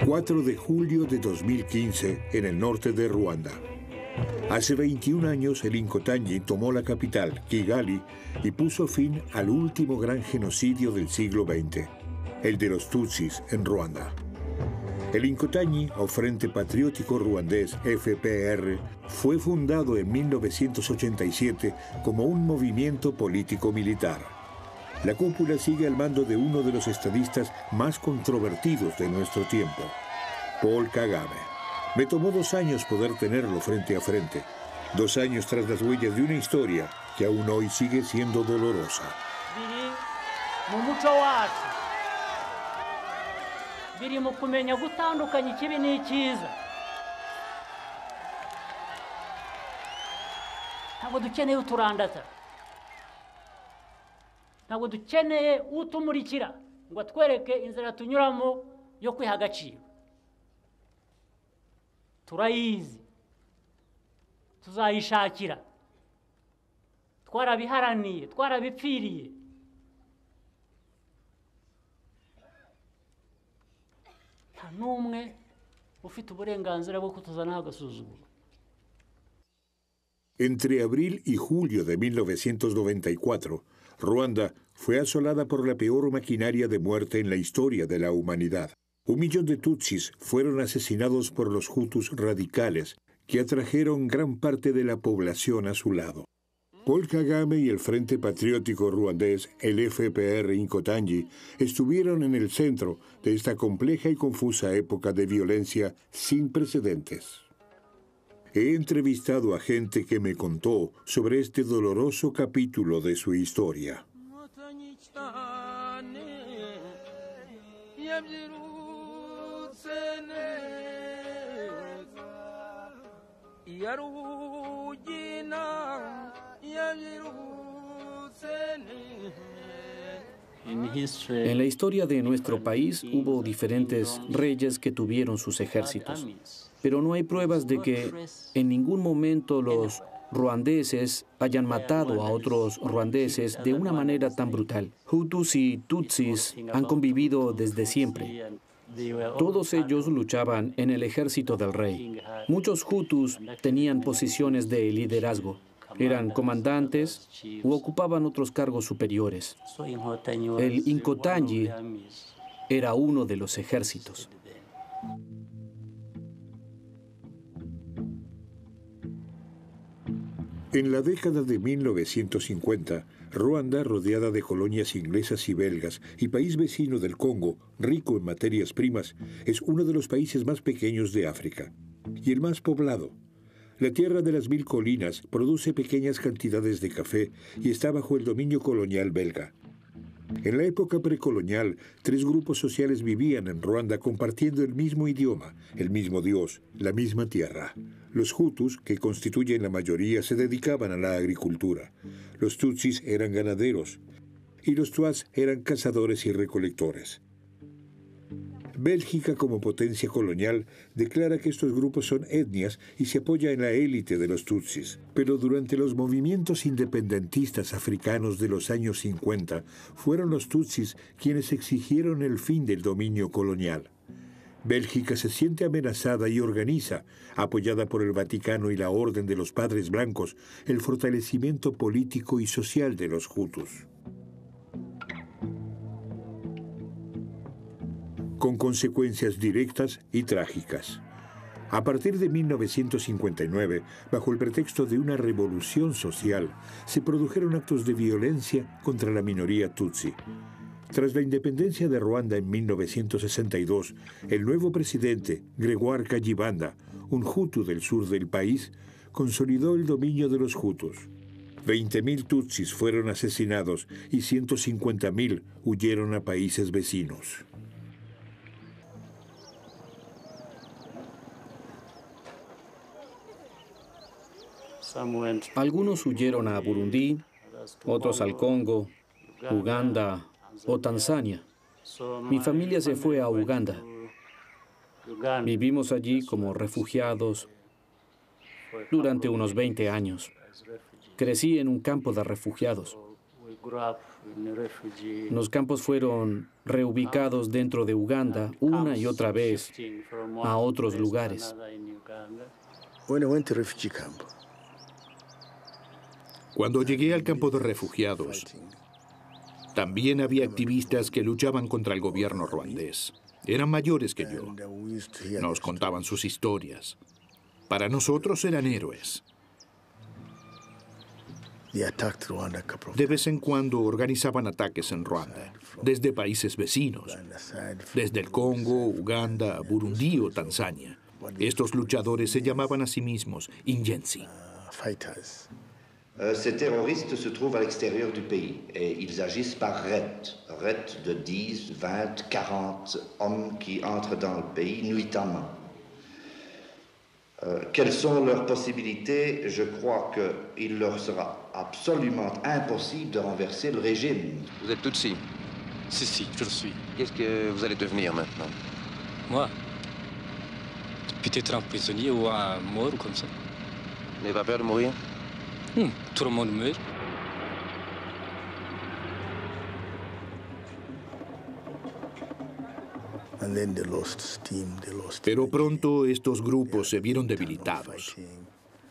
4 de julio de 2015, en el norte de Ruanda. Hace 21 años, el Inkotanyi tomó la capital, Kigali, y puso fin al último gran genocidio del siglo XX, el de los Tutsis en Ruanda. El Inkotanyi, o Frente Patriótico Ruandés, FPR, fue fundado en 1987 como un movimiento político-militar. La cúpula sigue al mando de uno de los estadistas más controvertidos de nuestro tiempo, Paul Kagame. Me tomó 2 años poder tenerlo frente a frente. 2 años tras las huellas de una historia que aún hoy sigue siendo dolorosa. Birimo kumenya gutandukanya ikibi n'ikiza. Ntabwo dukeneye uturandata. Ntabwo dukeneye utumurikira ngo atwereke inzira tunyuramo yo kwiha agaciro. Turayizi. Tuzayishakira. Twarabiharaniye, twarabipfiriye. Entre abril y julio de 1994, Ruanda fue asolada por la peor maquinaria de muerte en la historia de la humanidad. 1 millón de tutsis fueron asesinados por los hutus radicales, que atrajeron gran parte de la población a su lado. Paul Kagame y el Frente Patriótico Ruandés, el FPR Inkotanyi, estuvieron en el centro de esta compleja y confusa época de violencia sin precedentes. He entrevistado a gente que me contó sobre este doloroso capítulo de su historia. En la historia de nuestro país hubo diferentes reyes que tuvieron sus ejércitos, pero no hay pruebas de que en ningún momento los ruandeses hayan matado a otros ruandeses de una manera tan brutal. Hutus y Tutsis han convivido desde siempre. Todos ellos luchaban en el ejército del rey. Muchos Hutus tenían posiciones de liderazgo. Eran comandantes u ocupaban otros cargos superiores. El Inkotanyi era uno de los ejércitos. En la década de 1950, Ruanda, rodeada de colonias inglesas y belgas, y país vecino del Congo, rico en materias primas, es uno de los países más pequeños de África y el más poblado. La tierra de las 1000 colinas produce pequeñas cantidades de café y está bajo el dominio colonial belga. En la época precolonial, 3 grupos sociales vivían en Ruanda compartiendo el mismo idioma, el mismo Dios, la misma tierra. Los Hutus, que constituyen la mayoría, se dedicaban a la agricultura. Los Tutsis eran ganaderos y los Tuats eran cazadores y recolectores. Bélgica, como potencia colonial, declara que estos grupos son etnias y se apoya en la élite de los Tutsis. Pero durante los movimientos independentistas africanos de los años 50, fueron los Tutsis quienes exigieron el fin del dominio colonial. Bélgica se siente amenazada y organiza, apoyada por el Vaticano y la Orden de los Padres Blancos, el fortalecimiento político y social de los Hutus. Con consecuencias directas y trágicas. A partir de 1959, bajo el pretexto de una revolución social, se produjeron actos de violencia contra la minoría Tutsi. Tras la independencia de Ruanda en 1962, el nuevo presidente, Gregoire Kayibanda, un Hutu del sur del país, consolidó el dominio de los Hutus. 20.000 Tutsis fueron asesinados y 150.000 huyeron a países vecinos. Algunos huyeron a Burundi, otros al Congo, Uganda o Tanzania. Mi familia se fue a Uganda. Vivimos allí como refugiados durante unos 20 años. Crecí en un campo de refugiados. Los campos fueron reubicados dentro de Uganda una y otra vez a otros lugares. Cuando llegué al campo de refugiados, también había activistas que luchaban contra el gobierno ruandés. Eran mayores que yo. Nos contaban sus historias. Para nosotros eran héroes. De vez en cuando organizaban ataques en Ruanda, desde países vecinos, desde el Congo, Uganda, Burundi o Tanzania. Estos luchadores se llamaban a sí mismos Inyenzi. Ces terroristes se trouvent à l'extérieur du pays et ils agissent par raids de 10, 20, 40 hommes qui entrent dans le pays nuitamment. Quelles sont leurs possibilités? Je crois qu'il leur sera absolument impossible de renverser le régime. Vous êtes Tutsi? Si, je le suis. Qu'est-ce que vous allez devenir maintenant? Moi? Peut-être un prisonnier ou un mort ou comme ça. Vous n'avez pas peur de mourir? Tout le monde meurt. Pero pronto estos grupos se vieron debilitados.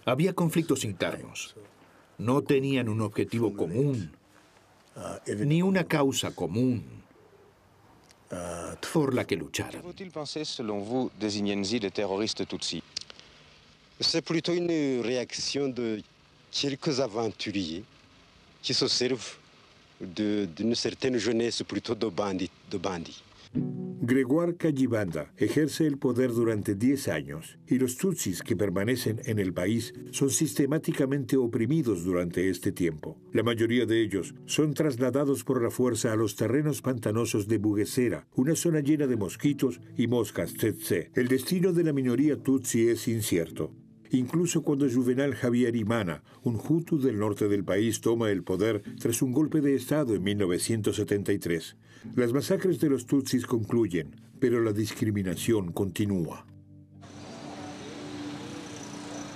Había conflictos internos. No tenían un objetivo común, ni una causa común por la que lucharan. Que faut-il penser, selon vous, des Inyenzi, des terroristes Tutsi? C'est plutôt une réaction de quelques aventuriers qui se servent d'une certaine jeunesse plutôt de bandits. Gregoire Kayibanda ejerce el poder durante 10 años y los tutsis que permanecen en el país son sistemáticamente oprimidos durante este tiempo. La mayoría de ellos son trasladados por la fuerza a los terrenos pantanosos de Bugesera, una zona llena de mosquitos y moscas tsetse. El destino de la minoría tutsi es incierto. Incluso cuando Juvenal Habyarimana, un hutu del norte del país, toma el poder tras un golpe de Estado en 1973. Las masacres de los tutsis concluyen, pero la discriminación continúa.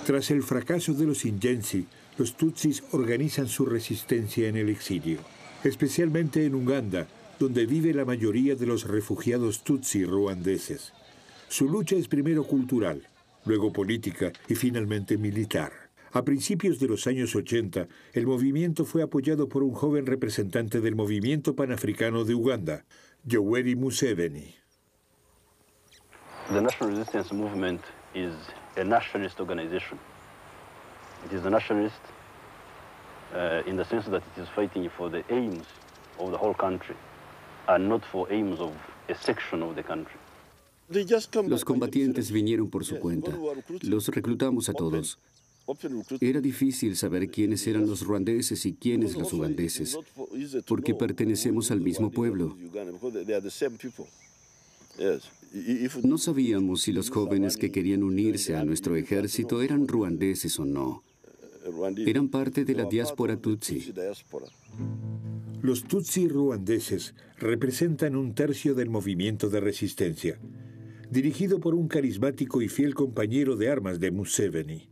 Tras el fracaso de los Inyenzi, los tutsis organizan su resistencia en el exilio, especialmente en Uganda, donde vive la mayoría de los refugiados tutsi ruandeses. Su lucha es primero cultural, luego política y finalmente militar. A principios de los años 80, el movimiento fue apoyado por un joven representante del movimiento panafricano de Uganda, Yoweri Museveni. The National Resistance Movement is a nationalist organization. It is a nationalist in the sense that it is fighting for the aims of the whole country and not for aims of a section of the country. Los combatientes vinieron por su cuenta. Los reclutamos a todos. Era difícil saber quiénes eran los ruandeses y quiénes los ugandeses, porque pertenecemos al mismo pueblo. No sabíamos si los jóvenes que querían unirse a nuestro ejército eran ruandeses o no. Eran parte de la diáspora tutsi. Los tutsi ruandeses representan un tercio del movimiento de resistencia, dirigido por un carismático y fiel compañero de armas de Museveni,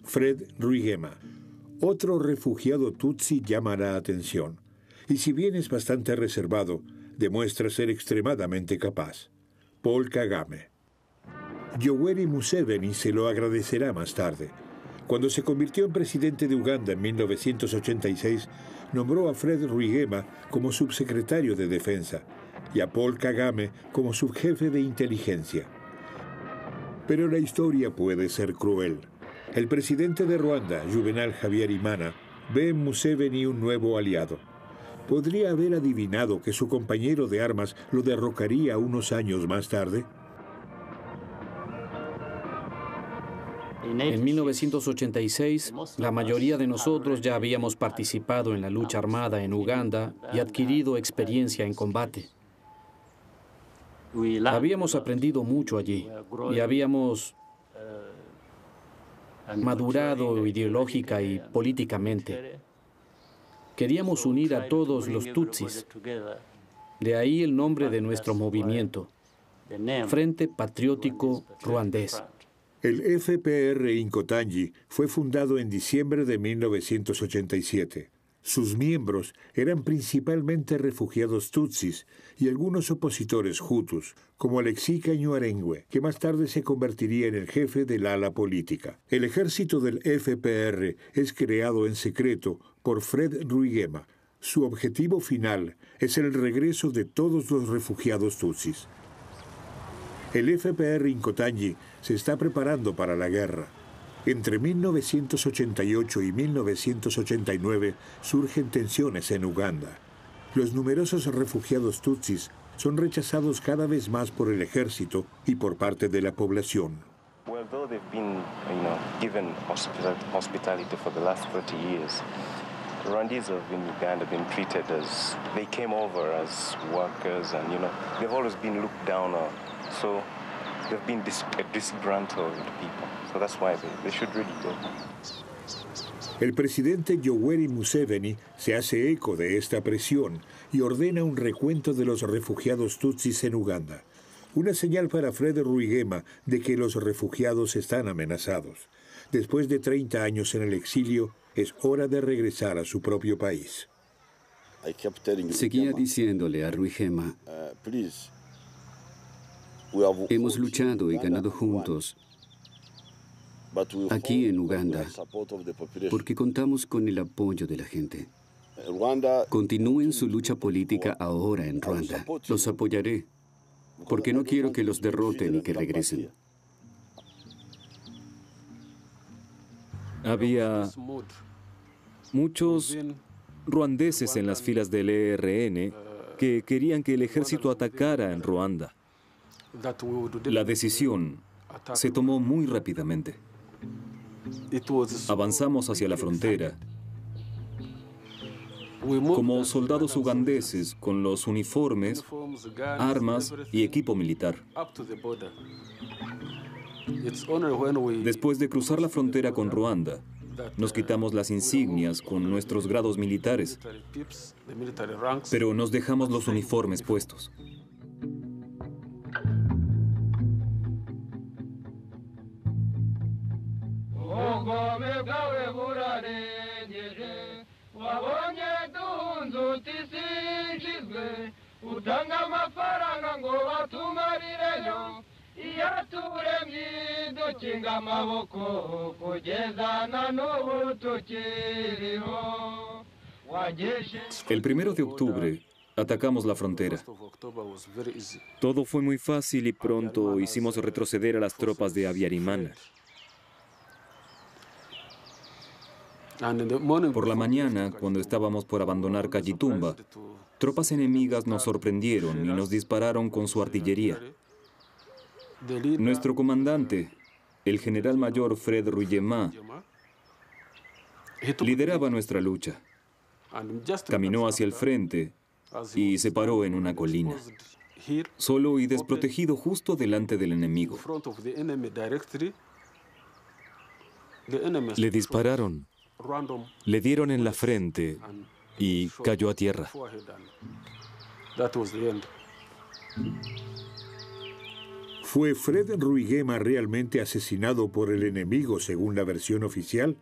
Fred Rwigema. Otro refugiado tutsi llama la atención, y si bien es bastante reservado, demuestra ser extremadamente capaz: Paul Kagame. Yoweri Museveni se lo agradecerá más tarde. Cuando se convirtió en presidente de Uganda en 1986, nombró a Fred Rwigema como subsecretario de Defensa y a Paul Kagame como subjefe de inteligencia. Pero la historia puede ser cruel. El presidente de Ruanda, Juvenal Habyarimana, ve en Museveni un nuevo aliado. ¿Podría haber adivinado que su compañero de armas lo derrocaría unos años más tarde? En 1986, la mayoría de nosotros ya habíamos participado en la lucha armada en Uganda y adquirido experiencia en combate. Habíamos aprendido mucho allí y habíamos madurado ideológica y políticamente. Queríamos unir a todos los tutsis. De ahí el nombre de nuestro movimiento, Frente Patriótico Ruandés. El FPR Inkotanyi fue fundado en diciembre de 1987. Sus miembros eran principalmente refugiados tutsis y algunos opositores hutus, como Alexis Caño-Arengüe, que más tarde se convertiría en el jefe del ala política. El ejército del FPR es creado en secreto por Fred Rwigema. Su objetivo final es el regreso de todos los refugiados tutsis. El FPR Inkotanyi se está preparando para la guerra. Entre 1988 y 1989 surgen tensiones en Uganda. Los numerosos refugiados tutsis son rechazados cada vez más por el ejército y por parte de la población. Although they've been, given hospitality for the last 40 years, Rwandese in Uganda have been treated as they came over as workers, and they've always been looked down on. So they've been disgruntled people. So that's why they should really go. El presidente Yoweri Museveni se hace eco de esta presión y ordena un recuento de los refugiados tutsis en Uganda. Una señal para Fred Rwigema de que los refugiados están amenazados. Después de 30 años en el exilio, es hora de regresar a su propio país. Seguía diciéndole a Rwigema, hemos luchado y ganado juntos aquí en Uganda, porque contamos con el apoyo de la gente. Continúen su lucha política ahora en Ruanda. Los apoyaré, porque no quiero que los derroten y que regresen. Había muchos ruandeses en las filas del ERN que querían que el ejército atacara en Ruanda. La decisión se tomó muy rápidamente. Avanzamos hacia la frontera. Como soldados ugandeses con los uniformes, armas y equipo militar. Después de cruzar la frontera con Ruanda, nos quitamos las insignias con nuestros grados militares, pero nos dejamos los uniformes puestos. El 1 de octubre atacamos la frontera. Todo fue muy fácil y pronto hicimos retroceder a las tropas de Habyarimana. Por la mañana, cuando estábamos por abandonar Kagitumba, tropas enemigas nos sorprendieron y nos dispararon con su artillería. Nuestro comandante, el general mayor Fred Rwigema, lideraba nuestra lucha. Caminó hacia el frente y se paró en una colina, solo y desprotegido justo delante del enemigo. Le dispararon, le dieron en la frente y cayó a tierra. ¿Fue Fred Rwigema realmente asesinado por el enemigo según la versión oficial?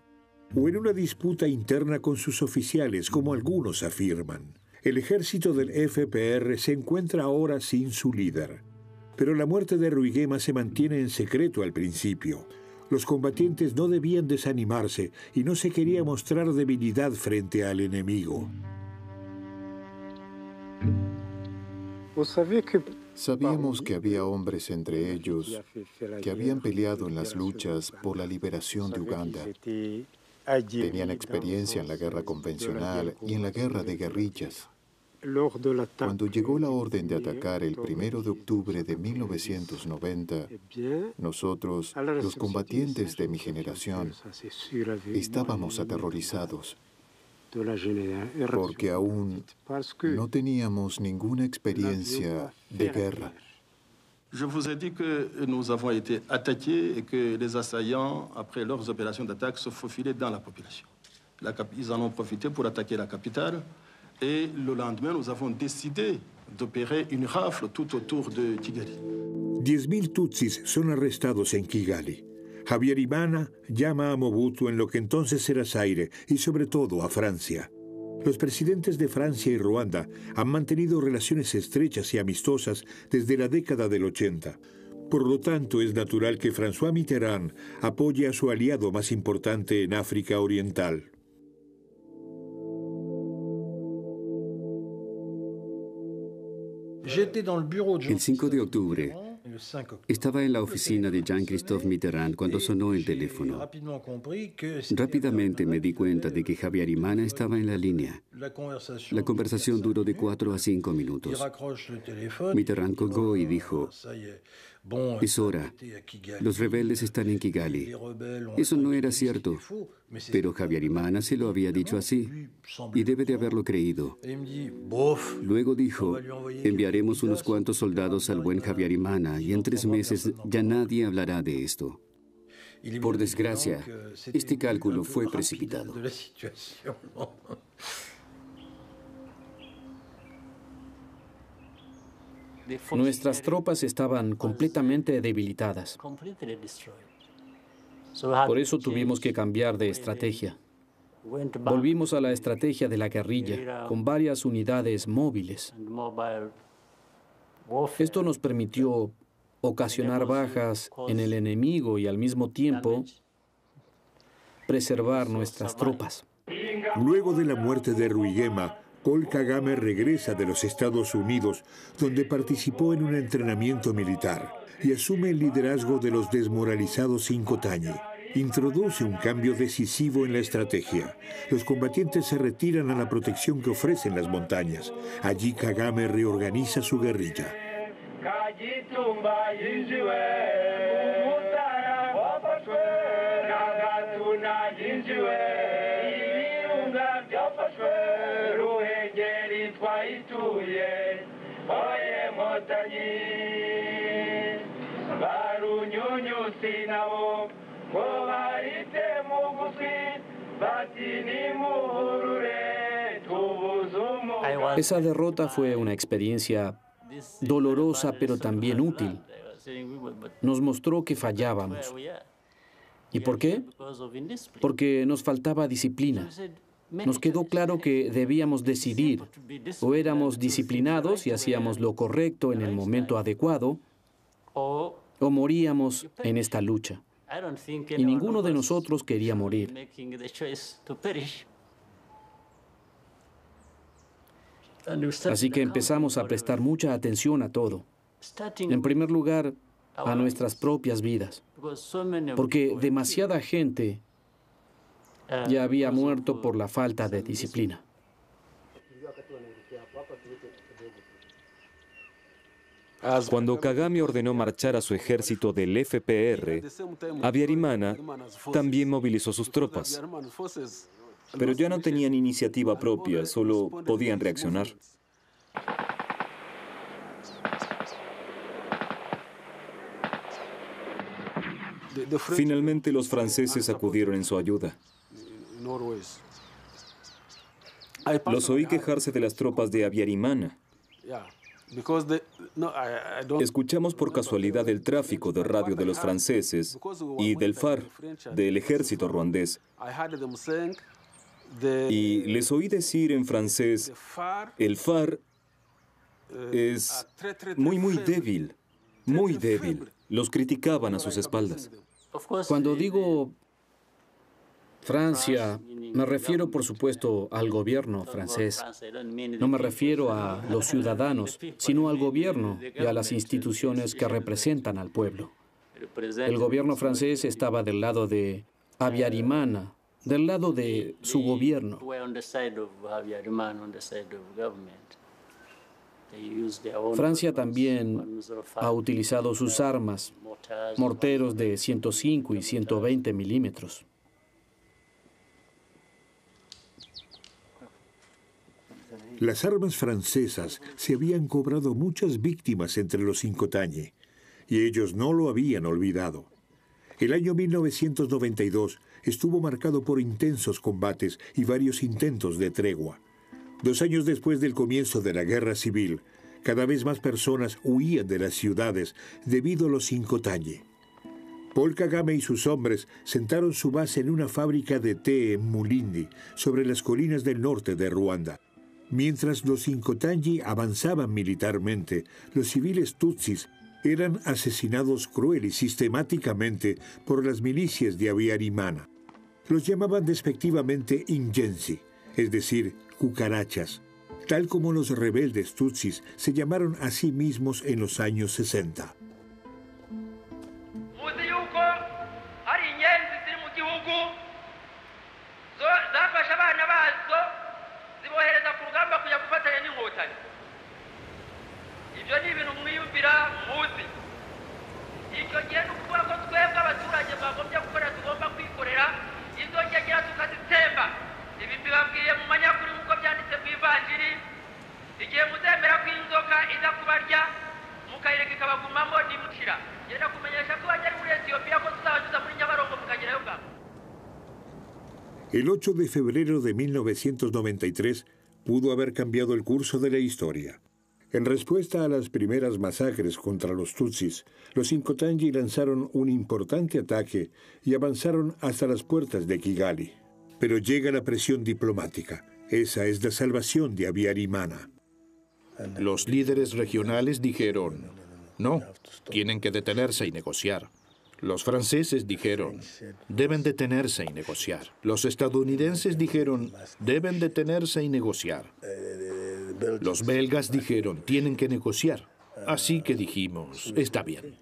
¿O en una disputa interna con sus oficiales, como algunos afirman? El ejército del FPR se encuentra ahora sin su líder. Pero la muerte de Rwigema se mantiene en secreto al principio. Los combatientes no debían desanimarse y no se quería mostrar debilidad frente al enemigo. Sabíamos que había hombres entre ellos que habían peleado en las luchas por la liberación de Uganda. Tenían experiencia en la guerra convencional y en la guerra de guerrillas. Cuando llegó la orden de atacar el 1 de octubre de 1990, nosotros, los combatientes de mi generación, estábamos aterrorizados, porque aún no teníamos ninguna experiencia de guerra. Je vous ai dit que nous avons été attaqués et que les assaillants, après leurs opérations d'attaque, se faufilaient dans la population. Ils en ont profité pour attaquer la capitale. Et le lendemain, nous avons décidé d'opérer une rafle tout autour de Kigali. 10.000 tutsis son arrestados en Kigali. Habyarimana llama a Mobutu en lo que entonces era Zaire y sobre todo a Francia. Los presidentes de Francia y Ruanda han mantenido relaciones estrechas y amistosas desde la década del 80. Por lo tanto, es natural que François Mitterrand apoye a su aliado más importante en África Oriental. El 5 de octubre estaba en la oficina de Jean-Christophe Mitterrand cuando sonó el teléfono. Rápidamente me di cuenta de que Habyarimana estaba en la línea. La conversación duró de 4 a 5 minutos. Mitterrand colgó y dijo: es hora. Los rebeldes están en Kigali. Eso no era cierto, pero Habyarimana se lo había dicho así, y debe de haberlo creído. Luego dijo: enviaremos unos cuantos soldados al buen Habyarimana, y en 3 meses ya nadie hablará de esto. Por desgracia, este cálculo fue precipitado. Nuestras tropas estaban completamente debilitadas. Por eso tuvimos que cambiar de estrategia. Volvimos a la estrategia de la guerrilla, con varias unidades móviles. Esto nos permitió ocasionar bajas en el enemigo y al mismo tiempo preservar nuestras tropas. Luego de la muerte de Rwigema, Paul Kagame regresa de los Estados Unidos, donde participó en un entrenamiento militar, y asume el liderazgo de los desmoralizados Inkotanyi. Introduce un cambio decisivo en la estrategia. Los combatientes se retiran a la protección que ofrecen las montañas. Allí Kagame reorganiza su guerrilla. Esa derrota fue una experiencia dolorosa, pero también útil. Nos mostró que fallábamos. ¿Y por qué? Porque nos faltaba disciplina. Nos quedó claro que debíamos decidir. O éramos disciplinados y hacíamos lo correcto en el momento adecuado, o moríamos en esta lucha. Y ninguno de nosotros quería morir. Así que empezamos a prestar mucha atención a todo. En primer lugar, a nuestras propias vidas. Porque demasiada gente ya había muerto por la falta de disciplina. Cuando Kagame ordenó marchar a su ejército del FPR, Habyarimana también movilizó sus tropas. Pero ya no tenían iniciativa propia, solo podían reaccionar. Finalmente los franceses acudieron en su ayuda. Los oí quejarse de las tropas de Habyarimana. Escuchamos por casualidad el tráfico de radio de los franceses y del FAR, del ejército ruandés. Y les oí decir en francés: el FAR es muy débil, muy débil. Los criticaban a sus espaldas. Cuando digo Francia, me refiero por supuesto al gobierno francés. No me refiero a los ciudadanos, sino al gobierno y a las instituciones que representan al pueblo. El gobierno francés estaba del lado de Habyarimana, del lado de su gobierno. Francia también ha utilizado sus armas, morteros de 105 y 120 milímetros. Las armas francesas se habían cobrado muchas víctimas entre los Inkotanyi, y ellos no lo habían olvidado. El año 1992 estuvo marcado por intensos combates y varios intentos de tregua. 2 años después del comienzo de la guerra civil, cada vez más personas huían de las ciudades debido a los Inkotanyi. Paul Kagame y sus hombres sentaron su base en una fábrica de té en Mulindi, sobre las colinas del norte de Ruanda. Mientras los Inkotanyi avanzaban militarmente, los civiles tutsis eran asesinados cruel y sistemáticamente por las milicias de Habyarimana. Los llamaban despectivamente Injensi, es decir, cucarachas, tal como los rebeldes tutsis se llamaron a sí mismos en los años 60. El 8 de febrero de 1993 pudo haber cambiado el curso de la historia. En respuesta a las primeras masacres contra los tutsis, los Inkotanyi lanzaron un importante ataque y avanzaron hasta las puertas de Kigali. Pero llega la presión diplomática. Esa es la salvación de Habyarimana. Los líderes regionales dijeron, no, tienen que detenerse y negociar. Los franceses dijeron, deben detenerse y negociar. Los estadounidenses dijeron, deben detenerse y negociar. Los belgas dijeron, tienen que negociar. Así que dijimos, está bien.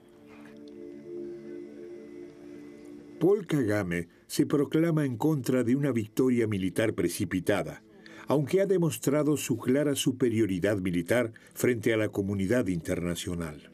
Paul Kagame se proclama en contra de una victoria militar precipitada, aunque ha demostrado su clara superioridad militar frente a la comunidad internacional.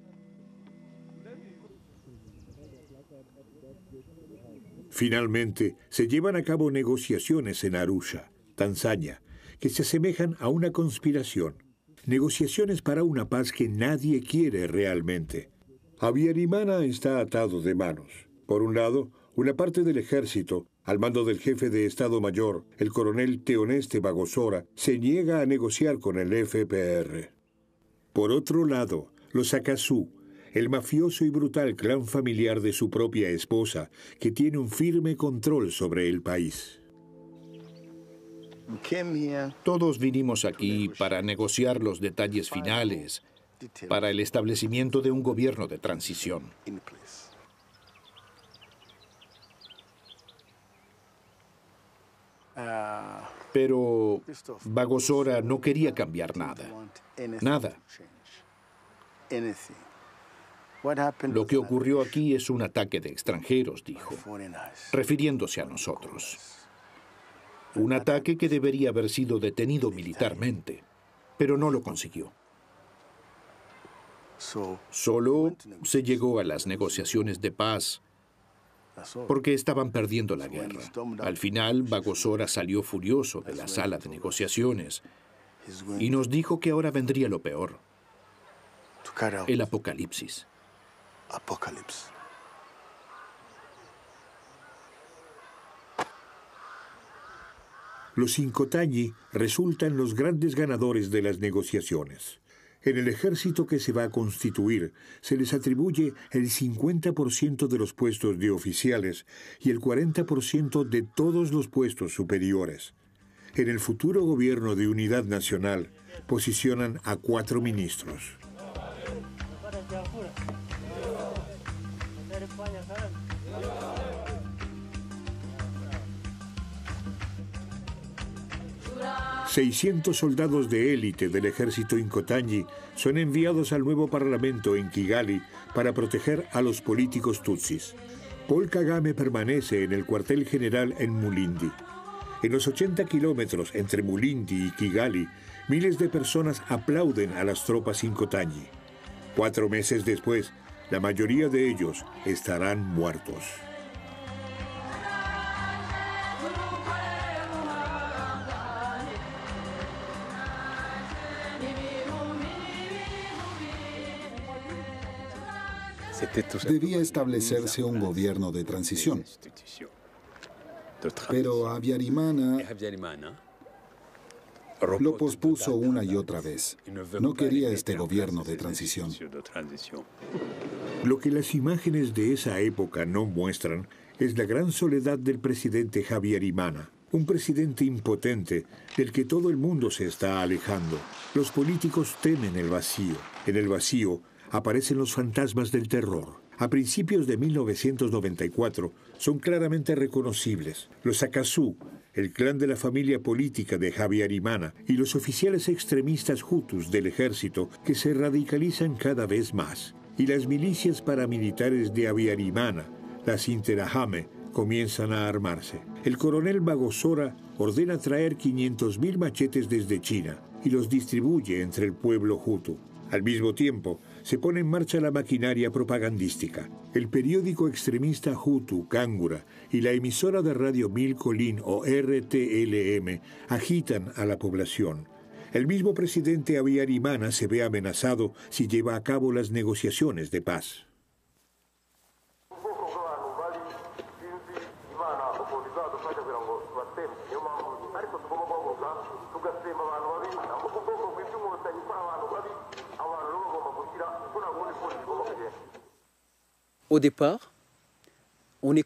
Finalmente, se llevan a cabo negociaciones en Arusha, Tanzania, que se asemejan a una conspiración. Negociaciones para una paz que nadie quiere realmente. Habyarimana está atado de manos. Por un lado, una parte del ejército, al mando del jefe de Estado Mayor, el coronel Theoneste Bagosora, se niega a negociar con el FPR. Por otro lado, los Akazu, el mafioso y brutal clan familiar de su propia esposa, que tiene un firme control sobre el país. Todos vinimos aquí para negociar los detalles finales, para el establecimiento de un gobierno de transición. Pero Bagosora no quería cambiar nada. Nada. Lo que ocurrió aquí es un ataque de extranjeros, dijo, refiriéndose a nosotros. Un ataque que debería haber sido detenido militarmente, pero no lo consiguió. Solo se llegó a las negociaciones de paz porque estaban perdiendo la guerra. Al final, Bagosora salió furioso de la sala de negociaciones y nos dijo que ahora vendría lo peor, el apocalipsis. Los Inkotanyi resultan los grandes ganadores de las negociaciones. En el ejército que se va a constituir se les atribuye el 50% de los puestos de oficiales y el 40% de todos los puestos superiores. En el futuro gobierno de unidad nacional posicionan a 4 ministros. ...600 soldados de élite del ejército Inkotanyi son enviados al nuevo parlamento en Kigali para proteger a los políticos tutsis. Paul Kagame permanece en el cuartel general en Mulindi. En los 80 kilómetros entre Mulindi y Kigali, miles de personas aplauden a las tropas Inkotanyi. 4 meses después, la mayoría de ellos estarán muertos. Debía establecerse un gobierno de transición. Pero Habyarimana lo pospuso una y otra vez. No quería este gobierno de transición. Lo que las imágenes de esa época no muestran es la gran soledad del presidente Habyarimana, un presidente impotente del que todo el mundo se está alejando. Los políticos temen el vacío. En el vacío aparecen los fantasmas del terror. A principios de 1994 son claramente reconocibles. Los Akasu, el clan de la familia política de Habyarimana, y los oficiales extremistas hutus del ejército que se radicalizan cada vez más. Y las milicias paramilitares de Habyarimana, las Interahamwe, comienzan a armarse. El coronel Bagosora ordena traer 500.000 machetes desde China y los distribuye entre el pueblo hutu. Al mismo tiempo, se pone en marcha la maquinaria propagandística. El periódico extremista hutu Kangura y la emisora de radio Milkolin o RTLM agitan a la población. El mismo presidente Habyarimana se ve amenazado si lleva a cabo las negociaciones de paz.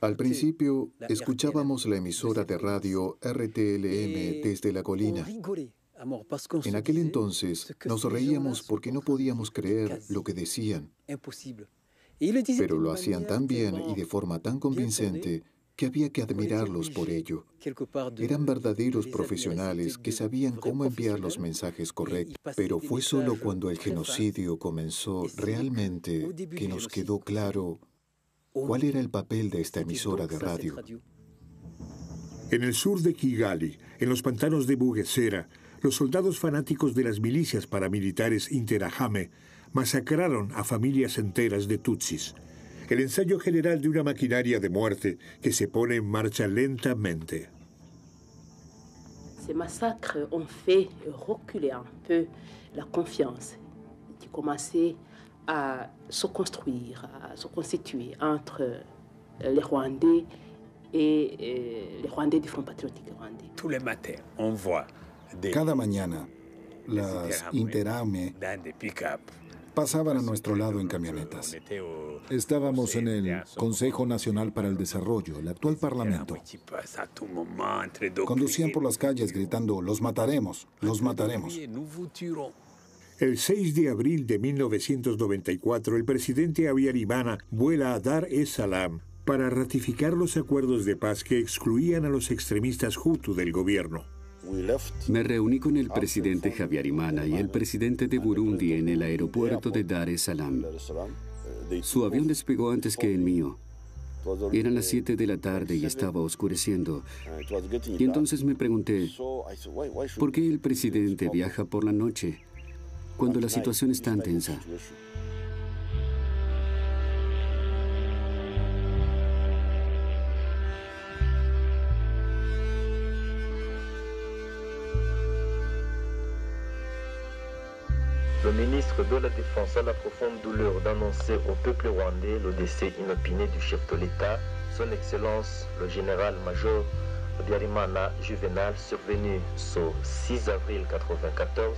Al principio, escuchábamos la emisora de radio RTLM desde la colina. En aquel entonces nos reíamos porque no podíamos creer lo que decían. Pero lo hacían tan bien y de forma tan convincente que había que admirarlos por ello. Eran verdaderos profesionales que sabían cómo enviar los mensajes correctos. Pero fue solo cuando el genocidio comenzó realmente que nos quedó claro cuál era el papel de esta emisora de radio. En el sur de Kigali, en los pantanos de Bugesera, los soldados fanáticos de las milicias paramilitares Interahamwe masacraron a familias enteras de tutsis. El ensayo general de una maquinaria de muerte que se pone en marcha lentamente. Ces massacres ont fait reculer un peu la confiance qui commençait à se construire, à se constituer entre les Rwandais et les Rwandais du Front Patriotique Rwandais. Tous les matins, on voit Cada mañana, las Interahamwe pasaban a nuestro lado en camionetas. Estábamos en el Consejo Nacional para el Desarrollo, el actual Parlamento. Conducían por las calles gritando, "Los mataremos, los mataremos". El 6 de abril de 1994, el presidente Habyarimana vuela a Dar es Salaam para ratificar los acuerdos de paz que excluían a los extremistas hutu del gobierno. Me reuní con el presidente Habyarimana y el presidente de Burundi en el aeropuerto de Dar es Salaam. Su avión despegó antes que el mío. Eran las 7 de la tarde y estaba oscureciendo. Y entonces me pregunté, ¿por qué el presidente viaja por la noche cuando la situación es tan tensa? Le ministre de la Défense a la profonde douleur d'annoncer au peuple rwandais le décès inopiné du chef de l'État, son Excellence le général-major Habyarimana Juvenal, survenu ce 6 avril 1994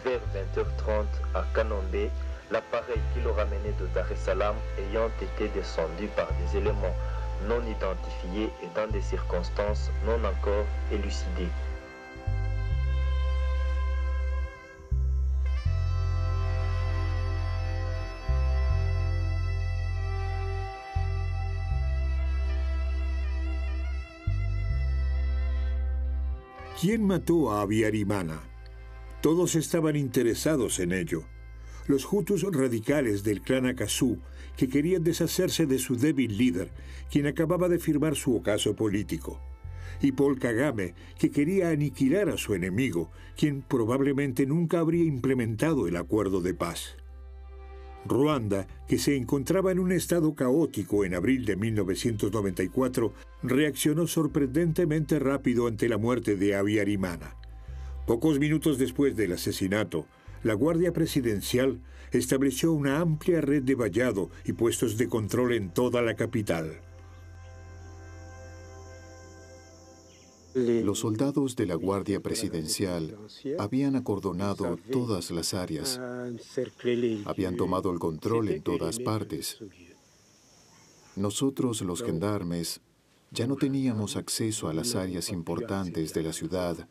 vers 20h30 à Kanombe, l'appareil qui le ramenait de Dar es Salaam ayant été descendu par des éléments non identifiés et dans des circonstances non encore élucidées. ¿Quién mató a Habyarimana? Todos estaban interesados en ello. Los hutus radicales del clan Akasu, que querían deshacerse de su débil líder, quien acababa de firmar su ocaso político. Y Paul Kagame, que quería aniquilar a su enemigo, quien probablemente nunca habría implementado el acuerdo de paz. Ruanda, que se encontraba en un estado caótico en abril de 1994, reaccionó sorprendentemente rápido ante la muerte de Habyarimana. Pocos minutos después del asesinato, la Guardia Presidencial estableció una amplia red de vallado y puestos de control en toda la capital. Los soldados de la Guardia Presidencial habían acordonado todas las áreas, habían tomado el control en todas partes. Nosotros, los gendarmes, ya no teníamos acceso a las áreas importantes de la ciudad.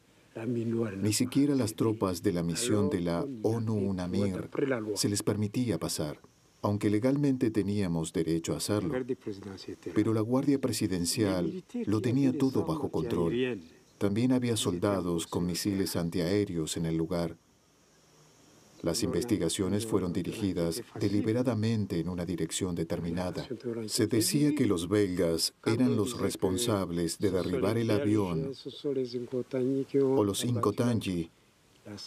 Ni siquiera las tropas de la misión de la ONU-UNAMIR se les permitía pasar, aunque legalmente teníamos derecho a hacerlo. Pero la Guardia Presidencial lo tenía todo bajo control. También había soldados con misiles antiaéreos en el lugar. Las investigaciones fueron dirigidas deliberadamente en una dirección determinada. Se decía que los belgas eran los responsables de derribar el avión o los Inkotanji,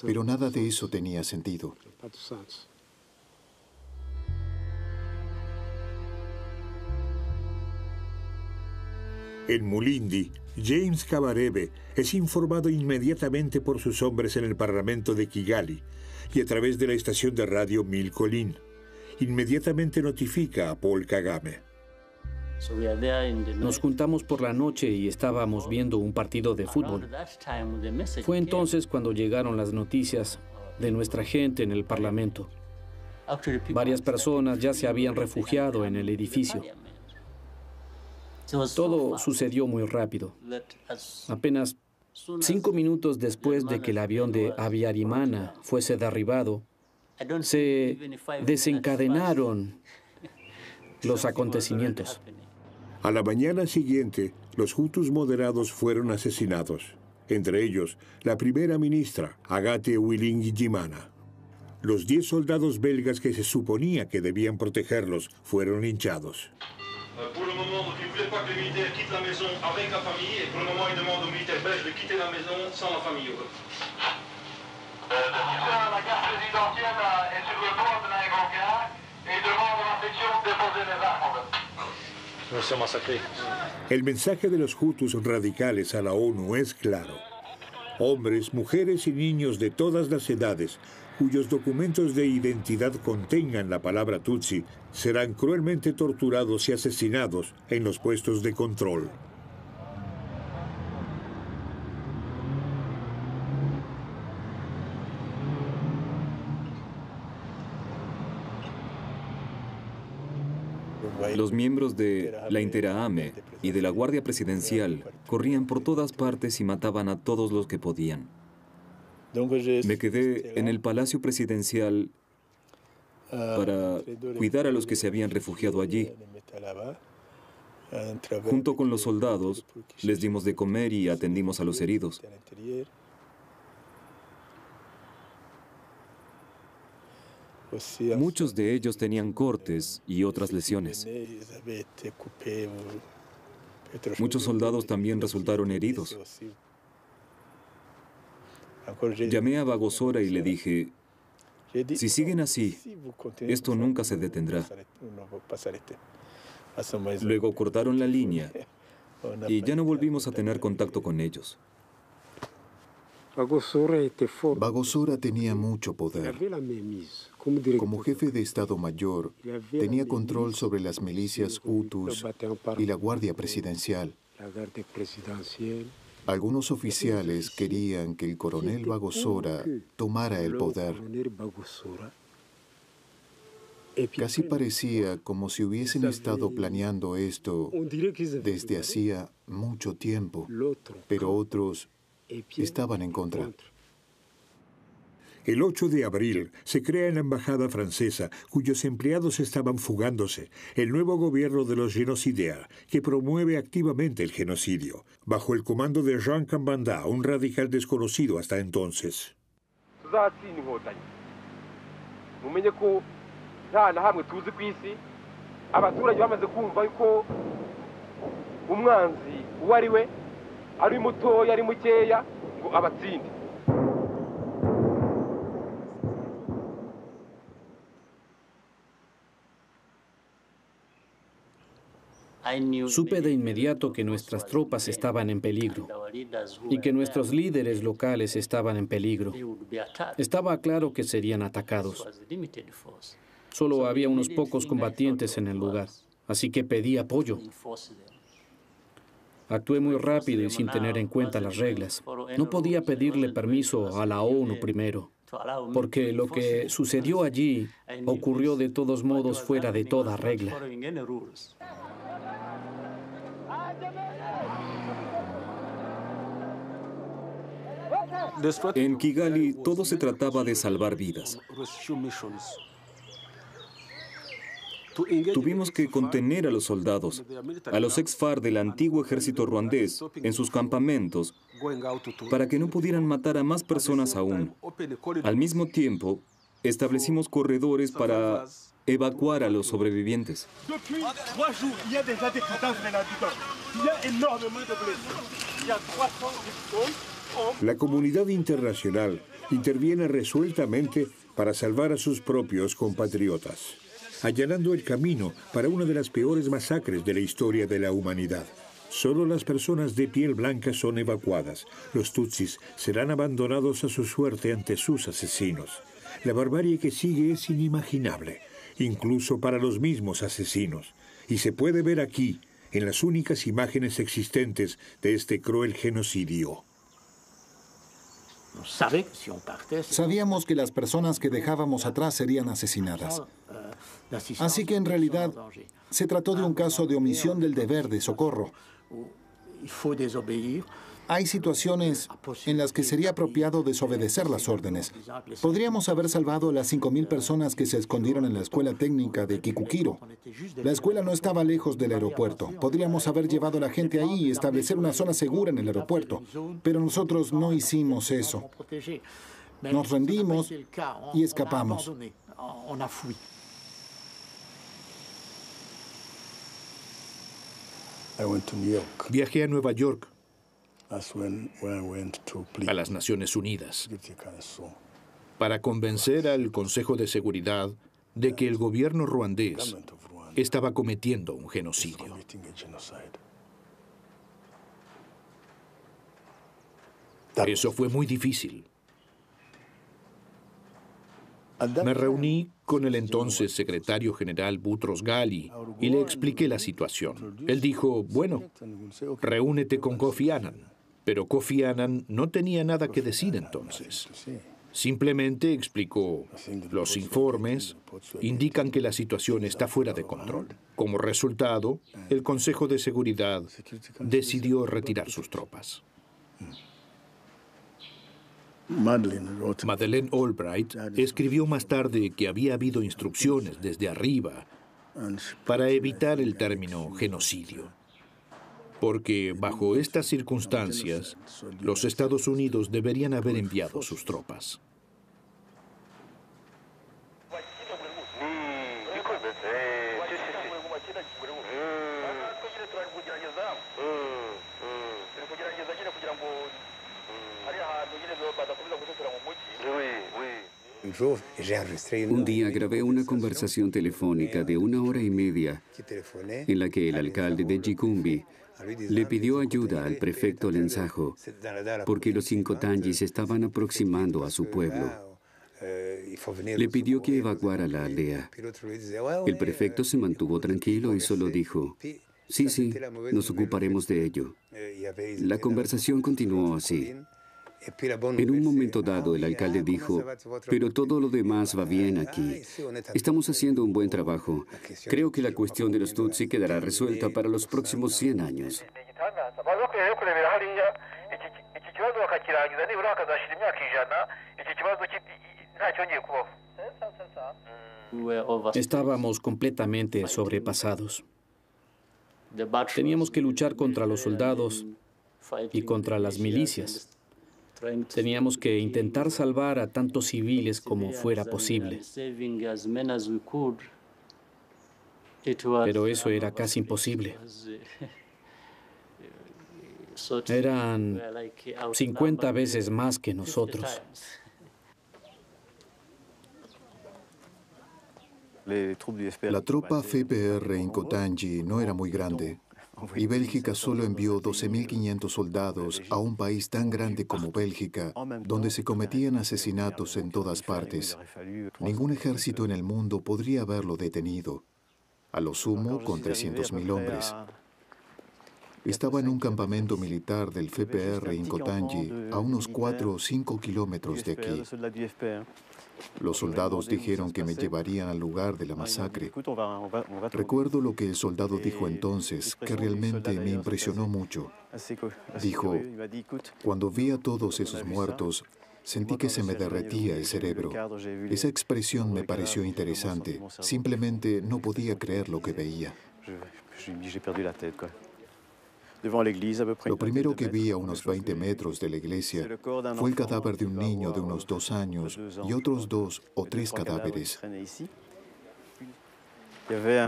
pero nada de eso tenía sentido. En Mulindi, James Kabarebe es informado inmediatamente por sus hombres en el Parlamento de Kigali y a través de la estación de radio Milcolin. Inmediatamente notifica a Paul Kagame. Nos juntamos por la noche y estábamos viendo un partido de fútbol. Fue entonces cuando llegaron las noticias de nuestra gente en el Parlamento. Varias personas ya se habían refugiado en el edificio. Todo sucedió muy rápido. Apenas 5 minutos después de que el avión de Abiyarimana fuese derribado, se desencadenaron los acontecimientos. A la mañana siguiente, los hutus moderados fueron asesinados, entre ellos la primera ministra, Agathe Uwilingiyimana. Los 10 soldados belgas que se suponía que debían protegerlos fueron linchados. Pour le moment, donc, il ne voulait pas que les militaires quittent la maison avec la famille, et pour le moment, il demande aux militaires belges de quitter la maison sans la famille. La carte présidentielle est sur le bord de la Granguin et demande à la section de déposer les armes. Nous sommes massacrés. El mensaje de los hutus radicales a la ONU es claro. Hombres, mujeres y niños de todas las edades, cuyos documentos de identidad contengan la palabra Tutsi, serán cruelmente torturados y asesinados en los puestos de control. Los miembros de la Interahamwe y de la Guardia Presidencial corrían por todas partes y mataban a todos los que podían. Me quedé en el Palacio Presidencial para cuidar a los que se habían refugiado allí. Junto con los soldados, les dimos de comer y atendimos a los heridos. Muchos de ellos tenían cortes y otras lesiones. Muchos soldados también resultaron heridos. Llamé a Bagosora y le dije, si siguen así, esto nunca se detendrá. Luego cortaron la línea y ya no volvimos a tener contacto con ellos. Bagosora tenía mucho poder. Como jefe de Estado Mayor, tenía control sobre las milicias hutus y la Guardia Presidencial. Algunos oficiales querían que el coronel Bagosora tomara el poder. Casi parecía como si hubiesen estado planeando esto desde hacía mucho tiempo, pero otros estaban en contra. El 8 de abril se crea en la embajada francesa, cuyos empleados estaban fugándose, el nuevo gobierno de los genocidaires, que promueve activamente el genocidio, bajo el comando de Jean Kambanda, un radical desconocido hasta entonces. Supe de inmediato que nuestras tropas estaban en peligro y que nuestros líderes locales estaban en peligro. Estaba claro que serían atacados. Solo había unos pocos combatientes en el lugar, así que pedí apoyo. Actué muy rápido y sin tener en cuenta las reglas. No podía pedirle permiso a la ONU primero, porque lo que sucedió allí ocurrió de todos modos fuera de toda regla. En Kigali todo se trataba de salvar vidas. Tuvimos que contener a los soldados, a los ex-FARC del antiguo ejército ruandés, en sus campamentos, para que no pudieran matar a más personas aún. Al mismo tiempo, establecimos corredores para evacuar a los sobrevivientes. La comunidad internacional interviene resueltamente para salvar a sus propios compatriotas, allanando el camino para una de las peores masacres de la historia de la humanidad. Solo las personas de piel blanca son evacuadas. Los tutsis serán abandonados a su suerte ante sus asesinos. La barbarie que sigue es inimaginable, incluso para los mismos asesinos. Y se puede ver aquí, en las únicas imágenes existentes de este cruel genocidio. Sabíamos que las personas que dejábamos atrás serían asesinadas. Así que en realidad se trató de un caso de omisión del deber de socorro. Hay situaciones en las que sería apropiado desobedecer las órdenes. Podríamos haber salvado a las 5.000 personas que se escondieron en la escuela técnica de Kikukiro. La escuela no estaba lejos del aeropuerto. Podríamos haber llevado a la gente ahí y establecer una zona segura en el aeropuerto. Pero nosotros no hicimos eso. Nos rendimos y escapamos. Viajé a Nueva York, a las Naciones Unidas, para convencer al Consejo de Seguridad de que el gobierno ruandés estaba cometiendo un genocidio. Eso fue muy difícil. Me reuní con el entonces secretario general Boutros Ghali y le expliqué la situación. Él dijo, bueno, reúnete con Kofi Annan. Pero Kofi Annan no tenía nada que decir entonces. Simplemente explicó, los informes indican que la situación está fuera de control. Como resultado, el Consejo de Seguridad decidió retirar sus tropas. Madeleine Albright escribió más tarde que había habido instrucciones desde arriba para evitar el término genocidio, porque bajo estas circunstancias los Estados Unidos deberían haber enviado sus tropas. Un día grabé una conversación telefónica de 1 hora y media en la que el alcalde de Gicumbi le pidió ayuda al prefecto Lenzajo porque los Inkotangis se estaban aproximando a su pueblo. Le pidió que evacuara la aldea. El prefecto se mantuvo tranquilo y solo dijo, sí, nos ocuparemos de ello. La conversación continuó así. En un momento dado, el alcalde dijo, pero todo lo demás va bien aquí. Estamos haciendo un buen trabajo. Creo que la cuestión de los Tutsi quedará resuelta para los próximos 100 años. Estábamos completamente sobrepasados. Teníamos que luchar contra los soldados y contra las milicias. Teníamos que intentar salvar a tantos civiles como fuera posible. Pero eso era casi imposible. Eran 50 veces más que nosotros. La tropa FPR Inkotangi no era muy grande. Y Bélgica solo envió 12.500 soldados a un país tan grande como Bélgica, donde se cometían asesinatos en todas partes. Ningún ejército en el mundo podría haberlo detenido, a lo sumo con 300.000 hombres. Estaba en un campamento militar del FPR en Kotanji, a unos 4 o 5 kilómetros de aquí. Los soldados dijeron que me llevarían al lugar de la masacre. Recuerdo lo que el soldado dijo entonces, que realmente me impresionó mucho. Dijo, cuando vi a todos esos muertos, sentí que se me derretía el cerebro. Esa expresión me pareció interesante. Simplemente no podía creer lo que veía. Lo primero que vi a unos 20 metros de la iglesia fue el cadáver de un niño de unos 2 años y otros 2 o 3 cadáveres.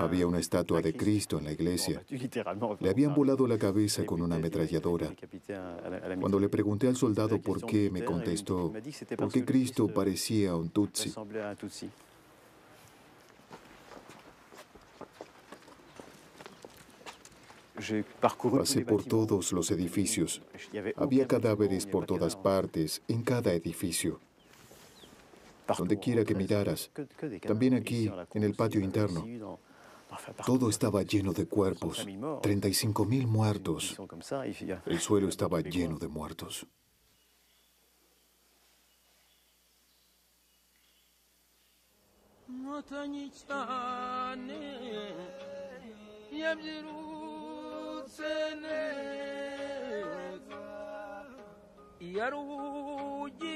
Había una estatua de Cristo en la iglesia. Le habían volado la cabeza con una ametralladora. Cuando le pregunté al soldado por qué, me contestó, porque Cristo parecía un Tutsi. Pasé por todos los edificios. Había cadáveres por todas partes, en cada edificio. Donde quiera que miraras, también aquí, en el patio interno. Todo estaba lleno de cuerpos, 35.000 muertos. El suelo estaba lleno de muertos. Yarugina